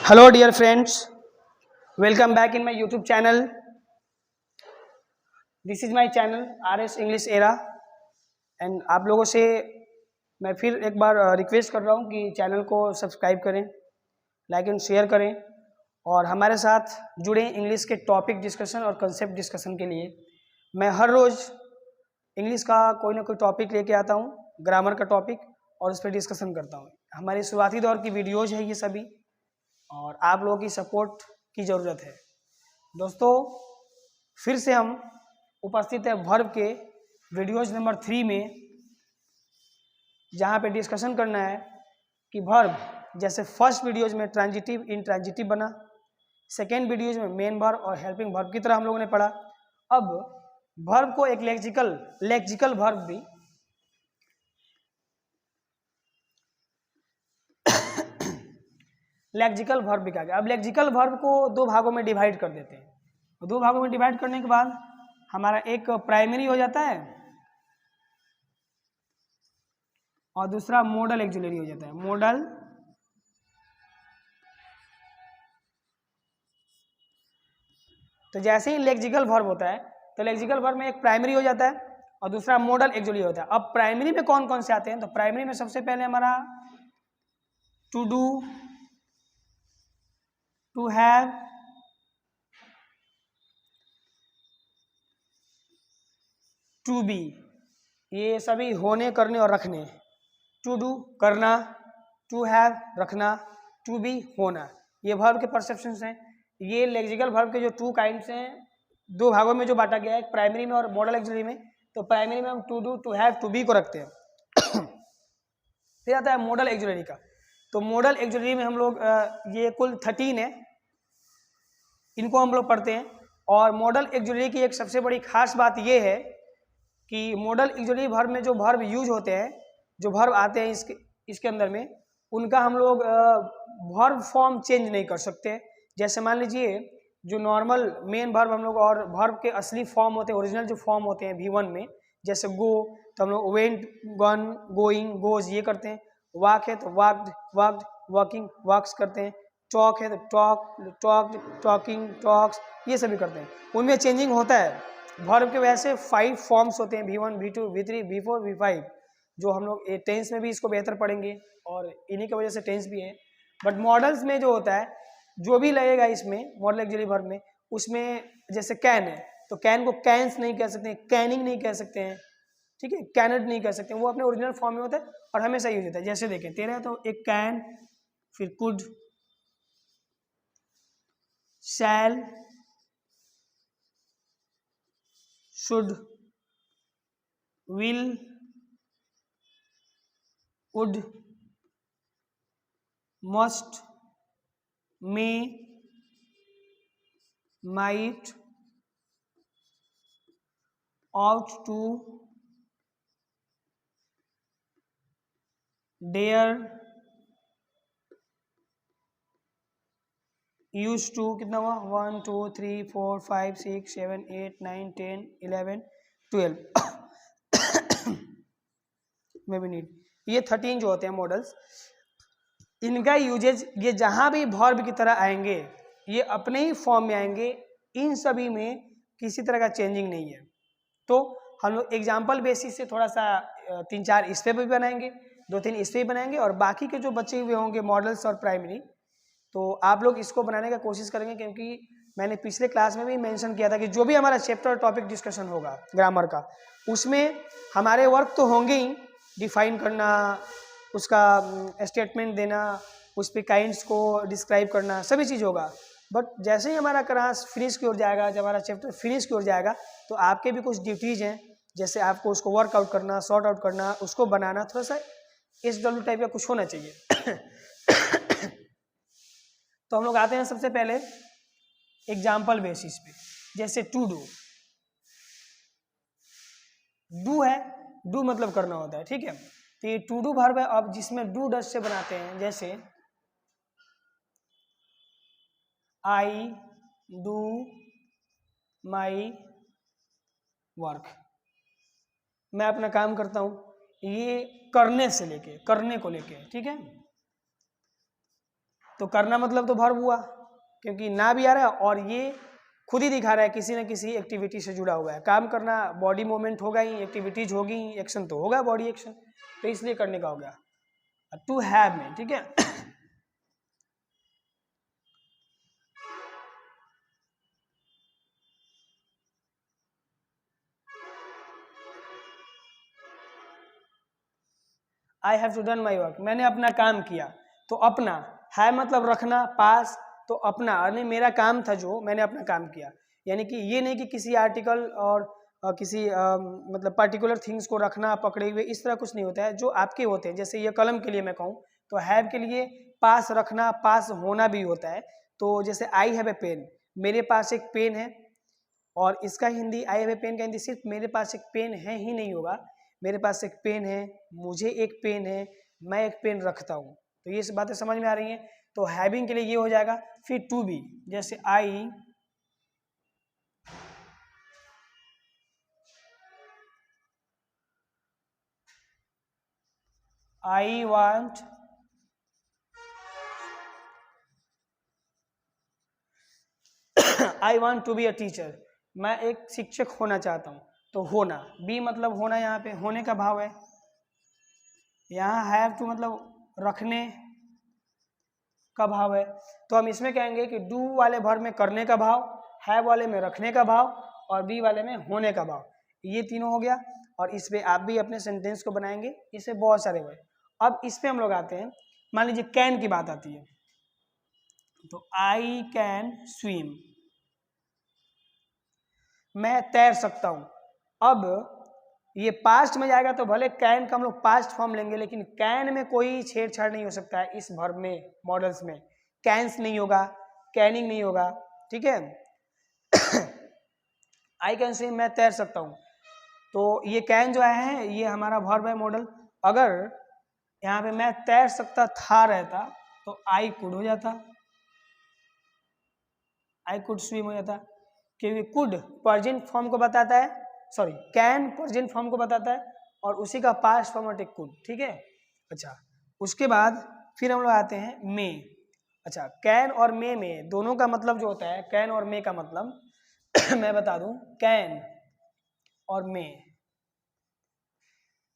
Hello dear friends, welcome back in my YouTube channel. This is my channel RS English Era and आप लोगों से मैं फिर एक बार रिक्वेस्ट कर रहा हूँ कि चैनल को सब्सक्राइब करें, लाइक एंड शेयर करें और हमारे साथ जुड़ें इंग्लिश के टॉपिक डिस्कशन और कंसेप्ट डिस्कशन के लिए। मैं हर रोज़ इंग्लिश का कोई ना कोई टॉपिक लेके आता हूँ, ग्रामर का टॉपिक, और उस पर डिस्कशन करता हूँ। हमारी शुरुआती दौर की वीडियोज़ है ये सभी और आप लोगों की सपोर्ट की ज़रूरत है। दोस्तों फिर से हम उपस्थित है वर्ब के वीडियोज नंबर 3 में, जहाँ पे डिस्कशन करना है कि वर्ब जैसे फर्स्ट वीडियोज में ट्रांजिटिव इंट्रांजिटिव बना, सेकेंड वीडियोज में मेन वर्ब और हेल्पिंग वर्ब की तरह हम लोगों ने पढ़ा। अब वर्ब को एक लेक्सिकल वर्ब भी लेक्सिकल वर्ब भी कहा गया। अब लेक्सिकल वर्ब को दो भागों में डिवाइड कर देते हैं। दो भागों में डिवाइड करने के बाद हमारा एक प्राइमरी हो जाता है और दूसरा मॉडल एक्सिलरी हो जाता है। मॉडल तो जैसे ही लेक्सिकल वर्ब होता है तो लेक्सिकल वर्ब में एक प्राइमरी हो जाता है और दूसरा मॉडल एक्सिलरी होता है। अब प्राइमरी में कौन कौन से आते हैं? तो प्राइमरी में सबसे पहले हमारा to do, to have, to be, ये सभी होने, करने और रखने। टू डू करना, टू हैव रखना, टू बी होना, ये वर्ब के परसेप्शंस हैं। ये लेक्सिकल वर्ब के जो टू काइंड्स हैं, दो भागों में जो बांटा गया है, प्राइमरी में और मॉडल एक्सिलरी में। तो प्राइमरी में हम to do, to have, to be को रखते हैं। फिर आता है मॉडल एक्सिलरी का। तो मॉडल एक्सिलरी में हम लोग ये कुल 13 है, इनको हम लोग पढ़ते हैं। और मॉडल एक्सिलरी की एक सबसे बड़ी खास बात ये है कि मॉडल एक्सिलरी वर्ब में जो वर्ब यूज होते हैं, जो वर्ब आते हैं इसके अंदर में, उनका हम लोग वर्ब फॉर्म चेंज नहीं कर सकते। जैसे मान लीजिए जो नॉर्मल मेन वर्ब हम लोग और वर्ब के असली फॉर्म होते हैं, ओरिजिनल जो फॉर्म होते हैं V1 में, जैसे गो तो हम लोग वेंट, गन, गोइंग, गोज ये करते हैं। वॉक है तो वॉक्ड, वॉक्ड, वॉकिंग, वॉक्स करते हैं। टॉक है तो टॉक, टॉक्ड, टॉकिंग, टॉक्स, ये सभी करते हैं। उनमें चेंजिंग होता है। वर्ब के वैसे 5 फॉर्म्स होते हैं, V1, V2, V3, V4, V5, जो हम लोग टेंस में भी इसको बेहतर पढ़ेंगे और इन्हीं की वजह से टेंस भी है। बट मॉडल्स में जो होता है, जो भी लगेगा इसमें मॉडल एक्सिलरी वर्ब में, उसमें जैसे कैन है तो कैन को कैंस नहीं कह सकते हैं, कैनिंग नहीं कह सकते हैं, ठीक है, कैनड नहीं कह सकते हैं, वो अपने ओरिजिनल फॉर्म में होता है और हमेशा यूज होता है। जैसे देखें तेरा तो एक कैन, फिर could, shall, should, will, would, must, may, might, ought to, dare, used to, कितना हुआ? 1 2 3 4 5 6 7 8 9 10 11 12 मे बी नीड, ये 13 जो होते हैं मॉडल्स, इनका यूजेज ये जहाँ भी वर्ब की तरह आएंगे ये अपने ही फॉर्म में आएंगे। इन सभी में किसी तरह का चेंजिंग नहीं है। तो हम लोग एग्जाम्पल बेसिस से थोड़ा सा 3-4 इस पे भी बनाएंगे, 2-3 इस पे भी बनाएंगे और बाकी के जो बचे हुए होंगे मॉडल्स और प्राइमरी, तो आप लोग इसको बनाने का कोशिश करेंगे। क्योंकि मैंने पिछले क्लास में भी मेंशन किया था कि जो भी हमारा चैप्टर टॉपिक डिस्कशन होगा ग्रामर का, उसमें हमारे वर्क तो होंगे ही, डिफाइन करना, उसका स्टेटमेंट देना, उस पर काइंड्स को डिस्क्राइब करना, सभी चीज़ होगा। बट जैसे ही हमारा क्लास फिनिश की ओर जाएगा, जब हमारा चैप्टर फिनिश की ओर जाएगा, तो आपके भी कुछ ड्यूटीज़ हैं, जैसे आपको उसको वर्कआउट करना, सॉर्ट आउट करना, उसको बनाना, थोड़ा सा SW टाइप का कुछ होना चाहिए। तो हम लोग आते हैं सबसे पहले एग्जाम्पल बेसिस पे। जैसे टू डू, डू है, डू मतलब करना होता है, ठीक है। तो ये टू डू वर्ब है। अब जिसमें डू डस से बनाते हैं, जैसे आई डू माई वर्क, मैं अपना काम करता हूं, ये करने से लेके, करने को लेके, ठीक है। तो करना मतलब तो वर्ब हुआ, क्योंकि ना भी आ रहा है और ये खुद ही दिखा रहा है किसी न किसी एक्टिविटी से जुड़ा हुआ है। काम करना बॉडी मूवमेंट होगा ही, एक्टिविटीज होगी, एक्शन तो होगा बॉडी एक्शन, तो इसलिए करने का हो गया। टू हैव में, ठीक है। I have to done my work, मैंने अपना काम किया। तो अपना है मतलब रखना, पास, तो अपना यानी मेरा काम था जो मैंने अपना काम किया। यानी कि ये नहीं कि किसी आर्टिकल और किसी मतलब पर्टिकुलर थिंग्स को रखना पकड़े हुए, इस तरह कुछ नहीं होता है। जो आपके होते हैं, जैसे ये कलम के लिए मैं कहूँ तो हैव के लिए पास रखना, पास होना भी होता है। तो जैसे आई हैव ए पेन, मेरे पास एक पेन है, और इसका Hindi I have a pen का हिंदी सिर्फ मेरे पास एक पेन है ही नहीं होगा, मेरे पास एक पेन है, मुझे एक पेन है, मैं एक पेन रखता हूँ। तो ये सब बातें समझ में आ रही हैं। तो हैविंग के लिए ये हो जाएगा। फिर टू बी, जैसे I want I want to be a teacher, मैं एक शिक्षक होना चाहता हूँ। तो होना, बी मतलब होना, यहाँ पे होने का भाव है। यहाँ हैव टू मतलब रखने का भाव है। तो हम इसमें कहेंगे कि डू वाले वर्ब में करने का भाव, हैव वाले में रखने का भाव, और बी वाले में होने का भाव, ये तीनों हो गया। और इस पे आप भी अपने सेंटेंस को बनाएंगे, इससे बहुत सारे हुए। अब इस पे हम लोग आते हैं, मान लीजिए कैन की बात आती है, तो आई कैन स्विम, मैं तैर सकता हूं। अब ये पास्ट में जाएगा तो भले कैन का हम लोग पास्ट फॉर्म लेंगे, लेकिन कैन में कोई छेड़छाड़ नहीं हो सकता है इस वर्ब में, मॉडल्स में कैंस नहीं होगा, कैनिंग नहीं होगा, ठीक है। आई कैन स्विम, मैं तैर सकता हूँ। तो ये कैन जो है ये हमारा वर्ब है मॉडल। अगर यहाँ पे मैं तैर सकता था रहता तो आई कुड हो जाता, आई कुड स्विम हो जाता, क्योंकि कुड प्रेजेंट फॉर्म को बताता है, सॉरी कैन प्रेजेंट फॉर्म को बताता है, और उसी का पास्ट फॉर्म है कुड, ठीक है। अच्छा, उसके बाद फिर हम लोग आते हैं मे। अच्छा, कैन और मे में दोनों का मतलब जो होता है, कैन और मे का मतलब मैं बता दूं, कैन और मे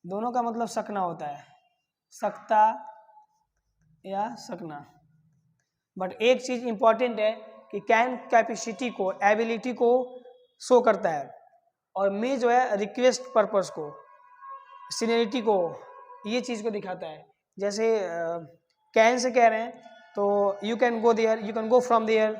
दोनों का मतलब सकना होता है, सकता या सकना। बट एक चीज इंपॉर्टेंट है कि कैन कैपेसिटी को, एबिलिटी को शो करता है, और मे जो है रिक्वेस्ट पर्पस को, सीनियरिटी को, ये चीज़ को दिखाता है। जैसे कैन से कह रहे हैं तो you can go there, you can go from there,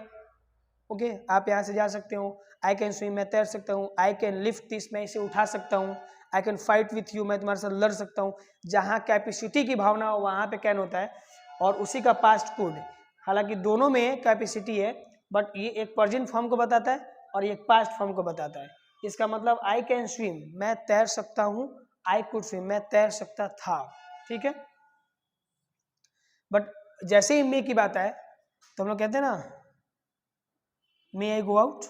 okay, आप यहाँ से जा सकते हो। आई कैन स्विम, मैं तैर सकता हूँ। आई कैन लिफ्ट दिस, मैं इसे उठा सकता हूँ। I can fight with you, मैं तुम्हारे साथ लड़ सकता हूँ। जहाँ कैपेसिटी की भावना हो वहाँ पे कैन होता है, और उसी का पास्ट कुड। हालांकि दोनों में कैपेसिटी है, बट ये एक प्रेजेंट फॉर्म को बताता है और ये एक पास्ट फॉर्म को बताता है। इसका मतलब आई कैन स्विम, मैं तैर सकता हूँ, आई कुड स्विम, मैं तैर सकता था, ठीक है। बट जैसे ही मे की बात आए तो हम लोग कहते हैं ना, मे आई गो आउट,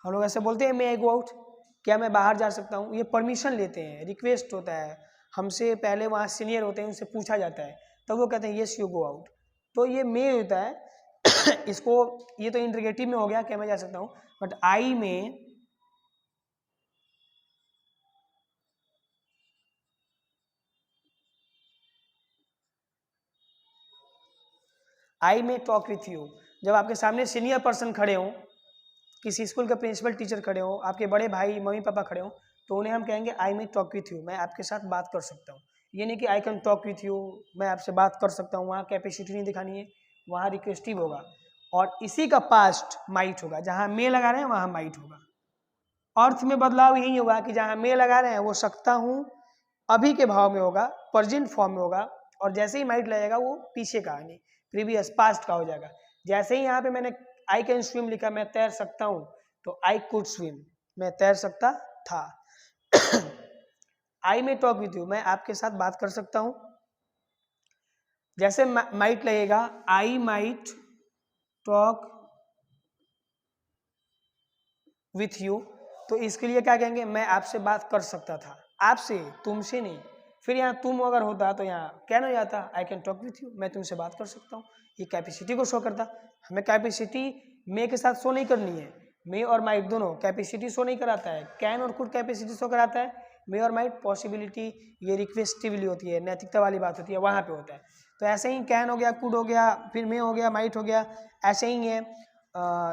हम लोग ऐसे बोलते हैं मे आई गो आउट, क्या मैं बाहर जा सकता हूँ। ये परमिशन लेते हैं, रिक्वेस्ट होता है, हमसे पहले वहाँ सीनियर होते हैं, उनसे पूछा जाता है, तब वो कहते हैं यस यू गो आउट। तो ये मे होता है इसको, ये तो इंट्रीगेटिव में हो गया क्या मैं जा सकता हूँ, बट आई में आई में टॉक विथ यू, जब आपके सामने सीनियर पर्सन खड़े हों, किसी स्कूल के प्रिंसिपल टीचर खड़े हो, आपके बड़े भाई मम्मी पापा खड़े हो, तो उन्हें हम कहेंगे आई मे टॉक विथ यू, मैं आपके साथ बात कर सकता हूँ। ये नहीं कि I can talk with you, मैं आपसे बात कर सकता हूँ, वहाँ कैपेसिटी नहीं दिखानी है, वहाँ रिक्वेस्टिव होगा। और इसी का पास्ट माइट होगा, जहाँ मे लगा रहे हैं वहाँ माइट होगा। अर्थ में बदलाव यही होगा कि जहाँ मे लगा रहे हैं वो सकता हूँ अभी के भाव में होगा, प्रेजेंट फॉर्म में होगा, और जैसे ही माइट लगेगा वो पीछे का यानी प्रीवियस पास्ट का हो जाएगा। जैसे ही यहाँ पे मैंने आई कैन स्विम लिखा, मैं तैर सकता हूँ, तो आई कुड स्विम, मैं तैर सकता था। आई में टॉक विथ यू, मैं आपके साथ बात कर सकता हूँ। जैसे माइट लगेगा, I might talk with you, तो इसके लिए क्या कहेंगे, मैं आपसे बात कर सकता था, आपसे, तुमसे नहीं। फिर यहाँ तुम अगर होता तो यहाँ कैन हो जाता, I can talk with you, मैं तुमसे बात कर सकता हूँ। ये कैपेसिटी को शो करता। हमें कैपेसिटी मे के साथ शो नहीं करनी है, मे और माइट दोनों कैपेसिटी शो नहीं कराता है। कैन और कुड कैपेसिटी शो कराता है, मे और माइट पॉसिबिलिटी, ये रिक्वेस्टिवली होती है, नैतिकता वाली बात होती है, वहाँ पे होता है। तो ऐसे ही कैन हो गया, कुड हो गया, फिर मे हो गया, माइट हो गया, ऐसे ही है।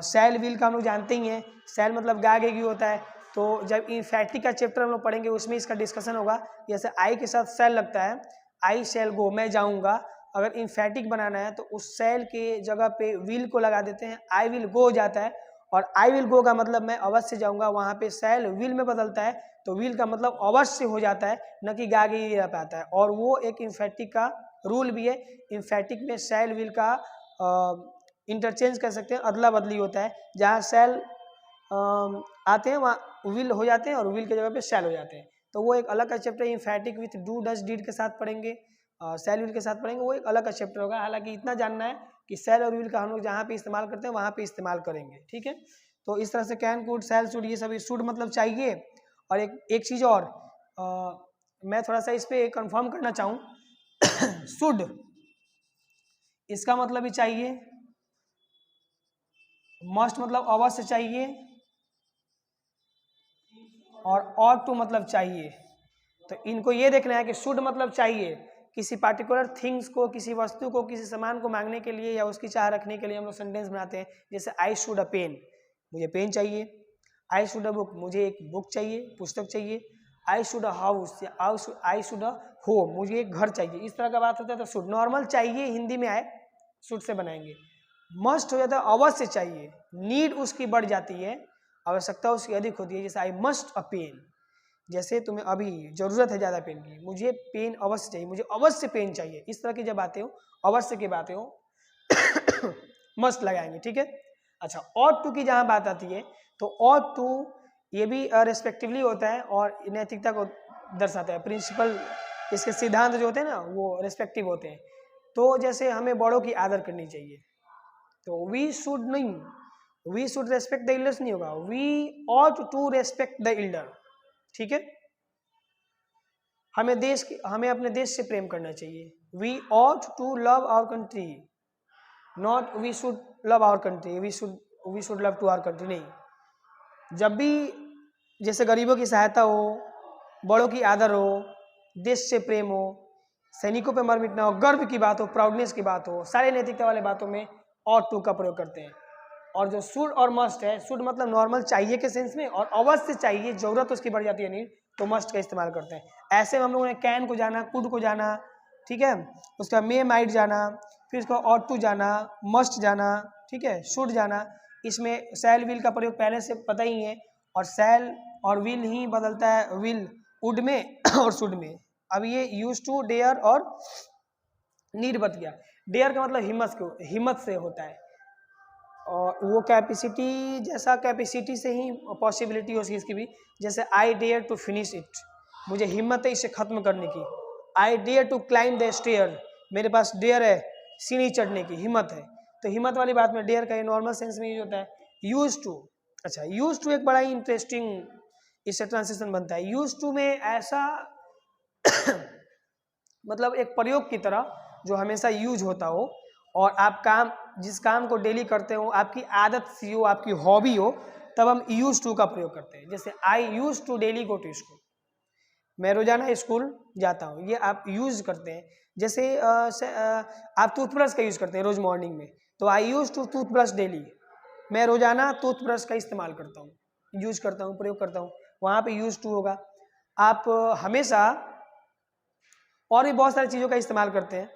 सेल विल का हम लोग जानते ही हैं, सेल मतलब गागेगी होता है। तो जब इम्फैटिक का चैप्टर हम लोग पढ़ेंगे उसमें इसका डिस्कशन होगा। जैसे आई के साथ सेल लगता है, आई शैल गो, मैं जाऊंगा। अगर इम्फैटिक बनाना है तो उस सेल के जगह पे विल को लगा देते हैं, आई विल गो हो जाता है। और आई विल गो का मतलब मैं अवश्य जाऊंगा, वहाँ पे सेल विल में बदलता है तो विल का मतलब अवश्य हो जाता है, न कि गागे ही रह पाता है। और वो एक इम्फैटिक का रूल भी है। इम्फैटिक में सेल विल का इंटरचेंज कर सकते हैं, अदला बदली होता है। जहाँ सेल आते हैं वहाँ विल हो जाते हैं और विल की जगह पे सेल हो जाते हैं। तो वो एक अलग का chapter emphatic with do does did के साथ पढ़ेंगे, सेल विल के साथ पढ़ेंगे, वो एक अलग का चैप्टर होगा। हालांकि इतना जानना है कि सेल और विल का हम लोग जहाँ पे इस्तेमाल करते हैं वहाँ पे इस्तेमाल करेंगे, ठीक है। तो इस तरह से कैन, कुड, सेल, शुड, ये सभी शुड मतलब चाहिए। और एक चीज़ और मैं थोड़ा सा इस पर कंफर्म करना चाहूँ शुड इसका मतलब भी चाहिए, मस्ट मतलब अवश्य चाहिए, और ऑट टू मतलब चाहिए। तो इनको ये देखना है कि शुड मतलब चाहिए, किसी पार्टिकुलर थिंग्स को, किसी वस्तु को, किसी सामान को मांगने के लिए या उसकी चाह रखने के लिए हम लोग सेंटेंस बनाते हैं। जैसे आई शुड अ पेन, मुझे पेन चाहिए। आई शुड अ बुक, मुझे एक बुक चाहिए, पुस्तक चाहिए। I should a house, I should a home, मुझे एक घर चाहिए। इस तरह का बात होता है तो शुड नॉर्मल चाहिए हिंदी में आए शुड से बनाएंगे। मस्ट हो जाता है अवश्य चाहिए, नीड उसकी बढ़ जाती है, आवश्यकता उसकी अधिक होती है। जैसे आई मस्ट अ पेन, जैसे तुम्हें अभी जरूरत है ज़्यादा पेन की, मुझे पेन अवश्य चाहिए, मुझे अवश्य पेन चाहिए। इस तरह की जब बातें हो, अवश्य की बातें हो मस्ट लगाएंगे, ठीक है। अच्छा, ऑट टू की जहाँ बात आती है तो ऑट टू ये भी रेस्पेक्टिवली होता है और नैतिकता को दर्शाता है। प्रिंसिपल, इसके सिद्धांत जो होते हैं ना वो रेस्पेक्टिव होते हैं। तो जैसे हमें बड़ों की आदर करनी चाहिए, तो वी शुड नहीं, we should respect the elders नहीं होगा, we ought to respect the elder, ठीक है। हमें अपने देश से प्रेम करना चाहिए, we ought to love our country, not we should love our country, we should love to our country, नहीं। जब भी जैसे गरीबों की सहायता हो, बड़ों की आदर हो, देश से प्रेम हो, सैनिकों पे मर मिटना हो, गर्व की बात हो, प्राउडनेस की बात हो, सारे नैतिकता वाले बातों में ऑट टू का प्रयोग करते हैं। और जो शुड और मस्ट है, शुड मतलब नॉर्मल चाहिए के सेंस में, और अवश्य चाहिए, जरूरत उसकी बढ़ जाती है नीड, तो मस्ट का इस्तेमाल करते हैं। ऐसे में हम लोगों ने कैन को जाना, कुड को जाना, ठीक है, उसका मे माइट जाना, फिर उसका ऑट टू जाना, मस्ट जाना, ठीक है, शुड जाना। इसमें सेल विल का प्रयोग पहले से पता ही है, और सेल और विल ही बदलता है विल वुड में और शुड में। अब ये यूज टू, डेयर और नीड बच गया। डेयर का मतलब हिम्मत से होता है, और वो कैपेसिटी, जैसा कैपेसिटी से ही पॉसिबिलिटी हो इसकी भी। जैसे I dare to finish it, मुझे हिम्मत है इसे खत्म करने की। I dare to climb the stair, मेरे पास डेयर है सीढ़ी चढ़ने की, हिम्मत है। तो हिम्मत वाली बात में डेयर का नॉर्मल सेंस में यूज होता है। यूज टू, अच्छा यूज टू एक बड़ा ही इंटरेस्टिंग इससे ट्रांसलेशन बनता है। यूज टू में ऐसा मतलब एक प्रयोग की तरह जो हमेशा यूज होता हो, और आप काम, जिस काम को डेली करते हो, आपकी आदत सी हो, आपकी हॉबी हो, तब हम यूज टू का प्रयोग करते हैं। जैसे I use to daily go to school, मैं रोजाना स्कूल जाता हूँ, ये आप यूज करते हैं। जैसे आप टूथब्रश का यूज करते हैं रोज मॉर्निंग में, तो आई यूज टू टूथब्रश डेली, मैं रोजाना टूथब्रश का इस्तेमाल करता हूँ, यूज करता हूँ, प्रयोग करता हूँ, वहाँ पे यूज टू होगा। आप हमेशा और भी बहुत सारी चीज़ों का इस्तेमाल करते हैं।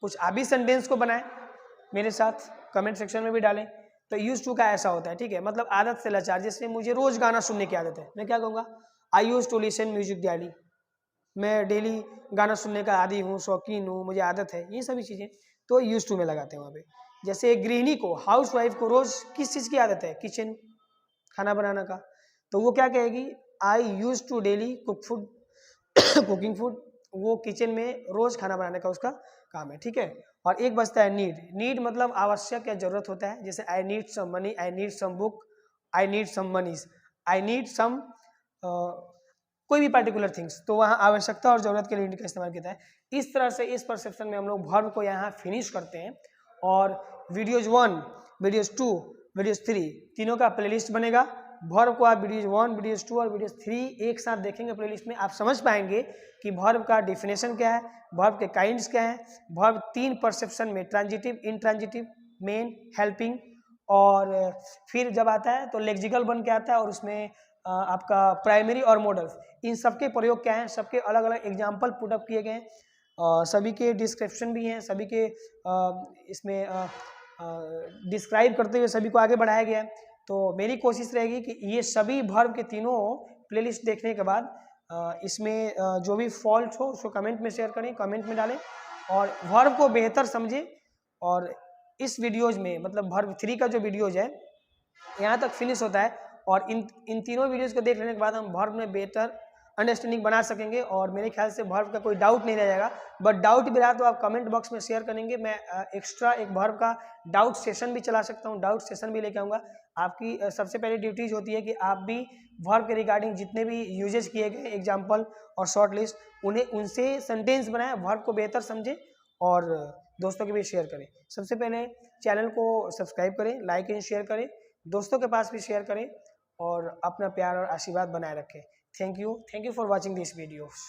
कुछ आप भी सेंटेंस को बनाएं, मेरे साथ कमेंट सेक्शन में भी डालें। तो यूज टू का ऐसा होता है, ठीक है, मतलब आदत से लाचार। जैसे मुझे रोज गाना सुनने की आदत है, मैं क्या कहूँगा, I use to listen music daily, मैं डेली गाना सुनने का आदी हूँ, शौकीन हूँ, मुझे आदत है, ये सभी चीज़ें तो यूज टू में लगाते हैं वहाँ पे। जैसे एक गृहिणी को, हाउस वाइफ को रोज किस चीज़ की आदत है, किचन, खाना बनाना का, तो वो क्या कहेगी, I use to daily cook food cooking food, वो किचन में रोज खाना बनाने का उसका काम है, ठीक है। और एक बचता है नीड, नीड मतलब आवश्यक या जरूरत होता है। जैसे I need some money, I need some book, I need some moneys, I need some कोई भी पार्टिकुलर थिंग्स, तो वहाँ आवश्यकता और ज़रूरत के लिए इंड का इस्तेमाल किया है। इस तरह से इस परसेप्शन में हम लोग वर्ब को यहाँ फिनिश करते हैं। और वीडियोज़ 1, वीडियोज़ 2, वीडियोज़ 3 तीनों का प्लेलिस्ट बनेगा। वर्ब को आप वीडियोज़ 1, वीडियोज़ 2 और वीडियोज़ 3 एक साथ देखेंगे प्लेलिस्ट में, आप समझ पाएंगे कि वर्ब का डिफिनेशन क्या है, वर्ब के काइंड्स क्या हैं। वर्ब 3 परसेप्शन में, ट्रांजिटिव, इंट्रांजिटिव, मेन, हेल्पिंग, और फिर जब आता है तो लेक्सिकल बन के आता है, और उसमें आपका प्राइमरी और मॉडल्स, इन सबके प्रयोग क्या हैं, सबके अलग अलग एग्जाम्पल पुटअप किए गए हैं। सभी के डिस्क्रिप्शन भी हैं, सभी के इसमें डिस्क्राइब करते हुए सभी को आगे बढ़ाया गया है। तो मेरी कोशिश रहेगी कि ये सभी वर्ब के तीनों प्लेलिस्ट देखने के बाद इसमें जो भी फॉल्ट हो उसको कमेंट में शेयर करें, कमेंट में डालें, और वर्ब को बेहतर समझें। और इस वीडियोज़ में मतलब वर्ब 3 का जो वीडियोज़ है यहाँ तक फिनिश होता है, और इन तीनों वीडियोज़ को देख लेने के बाद हम वर्ब में बेहतर अंडरस्टैंडिंग बना सकेंगे, और मेरे ख्याल से वर्ब का कोई डाउट नहीं रह जाएगा। बट डाउट भी रहा तो आप कमेंट बॉक्स में शेयर करेंगे, मैं एक्स्ट्रा एक वर्ब का डाउट सेशन भी चला सकता हूँ, डाउट सेशन भी लेके आऊँगा। आपकी सबसे पहले ड्यूटीज होती है कि आप भी वर्ब के रिगार्डिंग जितने भी यूजेज किए गए एग्जाम्पल और शॉर्ट लिस्ट, उन्हें उनसे सेंटेंस बनाएं, वर्ब को बेहतर समझें और दोस्तों के भी शेयर करें। सबसे पहले चैनल को सब्सक्राइब करें, लाइक एंड शेयर करें, दोस्तों के पास भी शेयर करें, और अपना प्यार और आशीर्वाद बनाए रखें। Thank you for watching this videos.